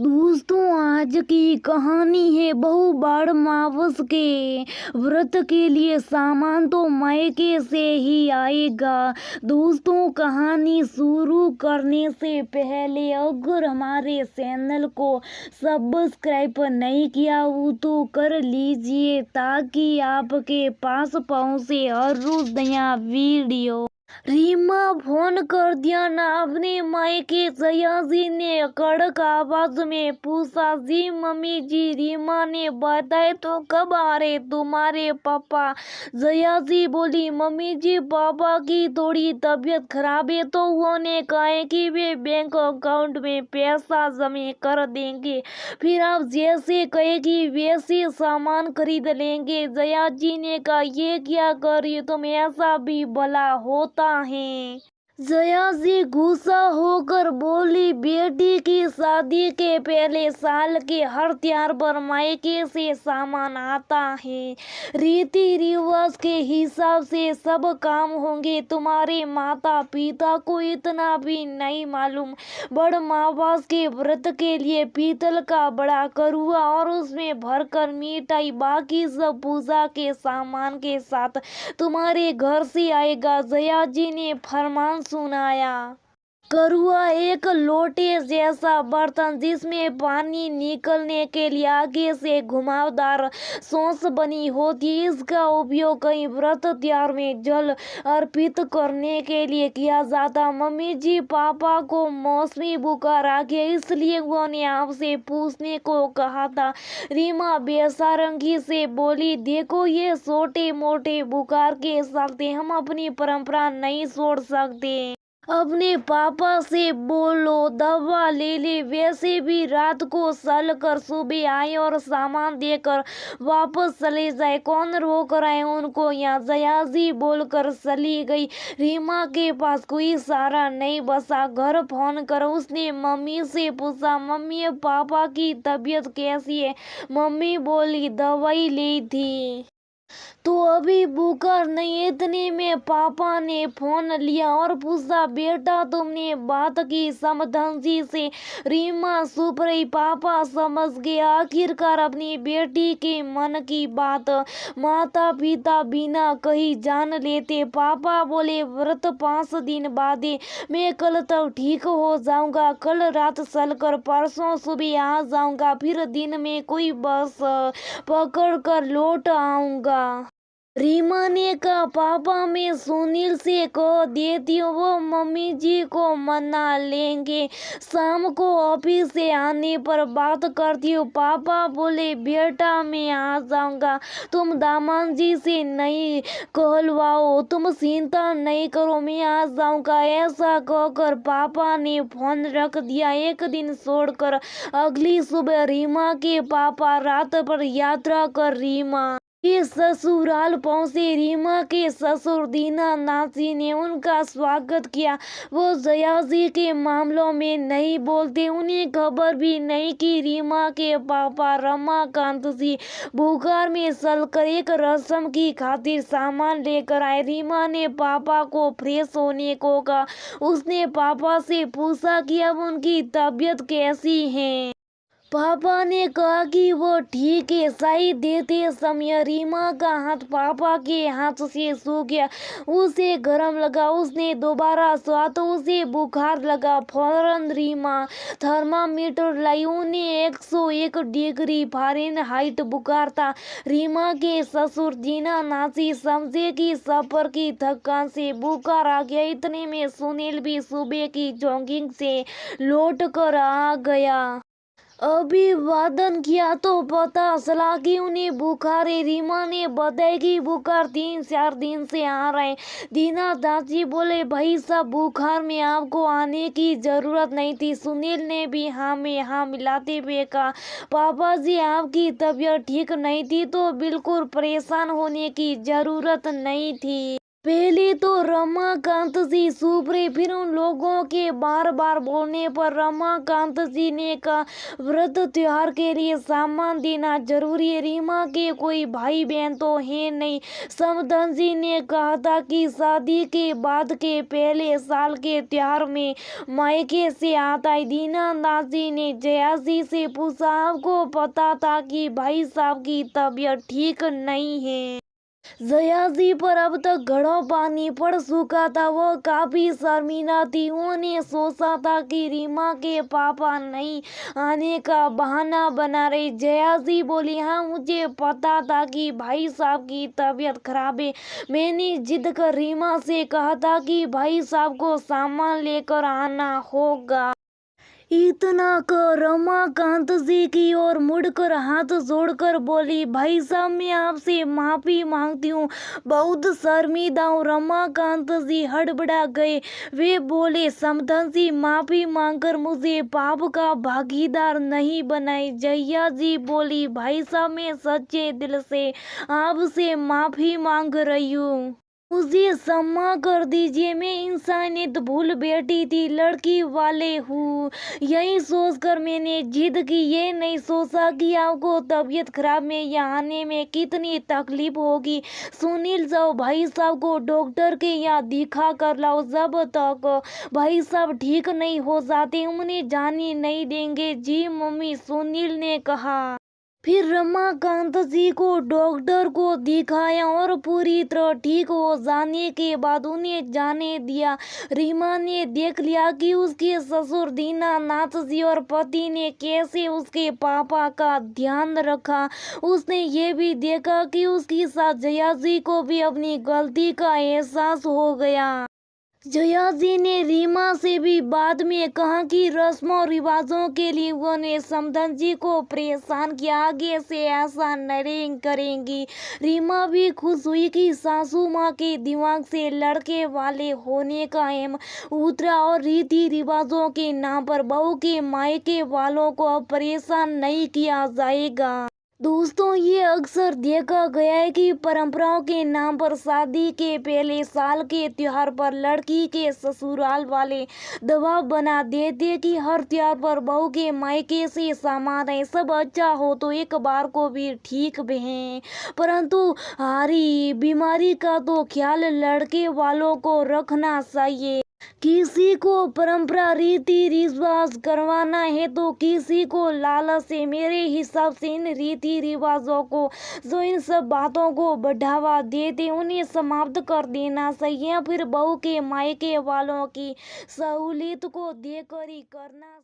दोस्तों, आज की कहानी है बहू बाढ़ मावस के व्रत के लिए सामान तो मायके से ही आएगा। दोस्तों, कहानी शुरू करने से पहले अगर हमारे चैनल को सब्सक्राइब नहीं किया हो तो कर लीजिए ताकि आपके पास पहुंचे हर रोज नया वीडियो। रीमा फोन कर दिया ना अपने मायके। जयाजी ने कड़क आवाज में पूछा। जी मम्मी जी, रीमा ने बताया। तो कब आ रहे तुम्हारे पापा? जयाजी बोली। मम्मी जी, पापा की थोड़ी तबीयत खराब है तो उन्होंने कहा है कि वे बैंक अकाउंट में पैसा जमा कर देंगे, फिर आप जैसे कहेगी वैसे सामान खरीद लेंगे। जयाजी ने कहा, ये क्या कर रही हो तुम, ऐसा भी भला होता है? जयाजी गुस्सा होकर बोली, बेटी की शादी के पहले साल के हर त्योहार पर मायके से सामान आता है। रीति रिवाज के हिसाब से सब काम होंगे। तुम्हारे माता पिता को इतना भी नहीं मालूम। बड़ मावास के व्रत के लिए पीतल का बड़ा करुआ और उसमें भरकर मिठाई, बाकी सब पूजा के सामान के साथ तुम्हारे घर से आएगा। जयाजी ने फरमान सुनाया। करुआ एक लोटे जैसा बर्तन जिसमें पानी निकलने के लिए आगे से घुमावदार सोंस बनी होती। इसका उपयोग कई व्रत त्योहार में जल अर्पित करने के लिए किया जाता। मम्मी जी, पापा को मौसमी बुखार आ गया इसलिए उन्होंने आपसे पूछने को कहा था। रीमा बेसारंगी से बोली, देखो ये छोटे मोटे बुखार के चलते हम अपनी परंपरा नहीं छोड़ सकते। अपने पापा से बोलो दवा ले ले। वैसे भी रात को चल कर सुबह आए और सामान देकर वापस चले जाए, कौन रोक रहा है उनको यहाँ? जयाजी बोलकर चली गई। रीमा के पास कोई सहारा नहीं बचा। घर फोन कर उसने मम्मी से पूछा, मम्मी पापा की तबीयत कैसी है? मम्मी बोली, दवाई ली थी तो अभी बुखार नहीं। इतने में पापा ने फोन लिया और पूछा, बेटा तुमने बात की समझदारी से? रीमा चुप रही। पापा समझ गए आखिरकार अपनी बेटी के मन की बात। माता पिता बिना कही जान लेते। पापा बोले, व्रत 5 दिन बाद है, मैं कल तक ठीक हो जाऊंगा। कल रात चलकर परसों सुबह आ जाऊंगा, फिर दिन में कोई बस पकड़ कर लौट आऊंगा। रीमा ने कहा, पापा मैं सुनील से कह देती हूँ, वो मम्मी जी को मना लेंगे। शाम को ऑफिस से आने पर बात करती हूँ। पापा बोले, बेटा मैं आ जाऊंगा, तुम दामाद जी से नहीं कहलवाओ, तुम चिंता नहीं करो, मैं आ जाऊंगा। ऐसा कहकर पापा ने फोन रख दिया। एक दिन छोड़कर अगली सुबह रीमा के पापा रात पर यात्रा कर रीमा के ससुराल पहुंचे। रीमा के ससुर दीना नाची ने उनका स्वागत किया। वो जयाजी के मामलों में नहीं बोलते। उन्हें खबर भी नहीं कि रीमा के पापा रमाकांत जी बुखार में चलकर एक रस्म की खातिर सामान लेकर आए। रीमा ने पापा को फ्रेश होने को कहा। उसने पापा से पूछा कि अब उनकी तबीयत कैसी है। पापा ने कहा कि वो ठीक है। साई देते समय रीमा का हाथ पापा के हाथ से सूख गया। उसे गरम लगा। उसने दोबारा छुआ तो उसे बुखार लगा। फौरन रीमा थर्मामीटर लाई। उन्हें 101 डिग्री फ़ारेनहाइट बुखार था। रीमा के ससुर दीना नाची समझे कि सफर की थकान से बुखार आ गया। इतने में सुनील भी सुबह की जॉगिंग से लौट कर आ गया। अभिवादन किया तो पता चला कि उन्हें बुखार है। रीमा ने बताया कि बुखार 3-4 दिन से आ रहा है। दीना दादी बोले, भाई साहब बुखार में आपको आने की जरूरत नहीं थी। सुनील ने भी हाँ में हाँ मिलाते हुए कहा, पापा जी आपकी तबीयत ठीक नहीं थी तो बिल्कुल परेशान होने की जरूरत नहीं थी। पहले तो रमाकांत जी चुप रहे, फिर उन लोगों के बार बार बोलने पर रमाकांत जी ने कहा, व्रत त्योहार के लिए सामान देना जरूरी है। रीमा के कोई भाई बहन तो है नहीं। समधन जी ने कहा था कि शादी के बाद के पहले साल के त्योहार में मायके से आता है। दीनानाथ जी ने जया जी से पूछा, आपको पता था कि भाई साहब की तबीयत ठीक नहीं है? जया जी पर अब तक घड़ों पानी पड़ चुका था। वो काफी शर्मिंदा थी। उन्होंने सोचा था कि रीमा के पापा नहीं आने का बहाना बना रहे। जया जी बोली, हाँ मुझे पता था कि भाई साहब की तबीयत खराब है। मैंने जिद कर रीमा से कहा था कि भाई साहब को सामान लेकर आना होगा। इतना कर रमाकांत जी की ओर मुड़कर हाथ जोड़कर बोली, भाई साहब मैं आपसे माफी मांगती हूँ, बहुत शर्मिंदा हूँ। रमाकांत जी हड़बड़ा गए। वे बोले, समधन जी माफी मांगकर मुझे पाप का भागीदार नहीं बनाए। जया जी बोली, भाई साहब मैं सच्चे दिल से आपसे माफी मांग रही हूँ, मुझे क्षमा कर दीजिए। मैं इंसानियत भूल बैठी थी, लड़की वाले हूँ। यही सोचकर मैंने जिद की। ये नहीं सोचा कि आपको तबीयत खराब में यहाँ आने में कितनी तकलीफ होगी। सुनील जाओ भाई साहब को डॉक्टर के यहाँ दिखा कर लाओ। जब तक भाई साहब ठीक नहीं हो जाते उन्हें जाने नहीं देंगे। जी मम्मी, सुनील ने कहा। फिर रमाकांत जी को डॉक्टर को दिखाया और पूरी तरह ठीक हो जाने के बाद उन्हें जाने दिया। रीमा ने देख लिया कि उसके ससुर दीनानाथ जी और पति ने कैसे उसके पापा का ध्यान रखा। उसने ये भी देखा कि उसकी सास जया जी को भी अपनी गलती का एहसास हो गया। जया जी ने रीमा से भी बाद में कहा कि रस्मों रिवाजों के लिए उन्होंने समधन जी को परेशान किया, आगे से ऐसा नहीं करेंगी। रीमा भी खुश हुई कि सासू माँ के दिमाग से लड़के वाले होने का एम उतरा और रीति रिवाजों के नाम पर बहू के मायके वालों को अब परेशान नहीं किया जाएगा। दोस्तों, ये अक्सर देखा गया है कि परंपराओं के नाम पर शादी के पहले साल के त्योहार पर लड़की के ससुराल वाले दबाव बना देते कि हर त्योहार पर बहू के मायके से सामान है, सब अच्छा हो तो एक बार को भी ठीक है। परंतु हारी बीमारी का तो ख्याल लड़के वालों को रखना चाहिए। किसी को परंपरा रीति रिवाज करवाना है तो किसी को लालच से। मेरे हिसाब से इन रीति रिवाजों को, जो इन सब बातों को बढ़ावा देते, उन्हें समाप्त कर देना चाहिए। फिर बहू के मायके वालों की सहूलियत को देखकर ही करना।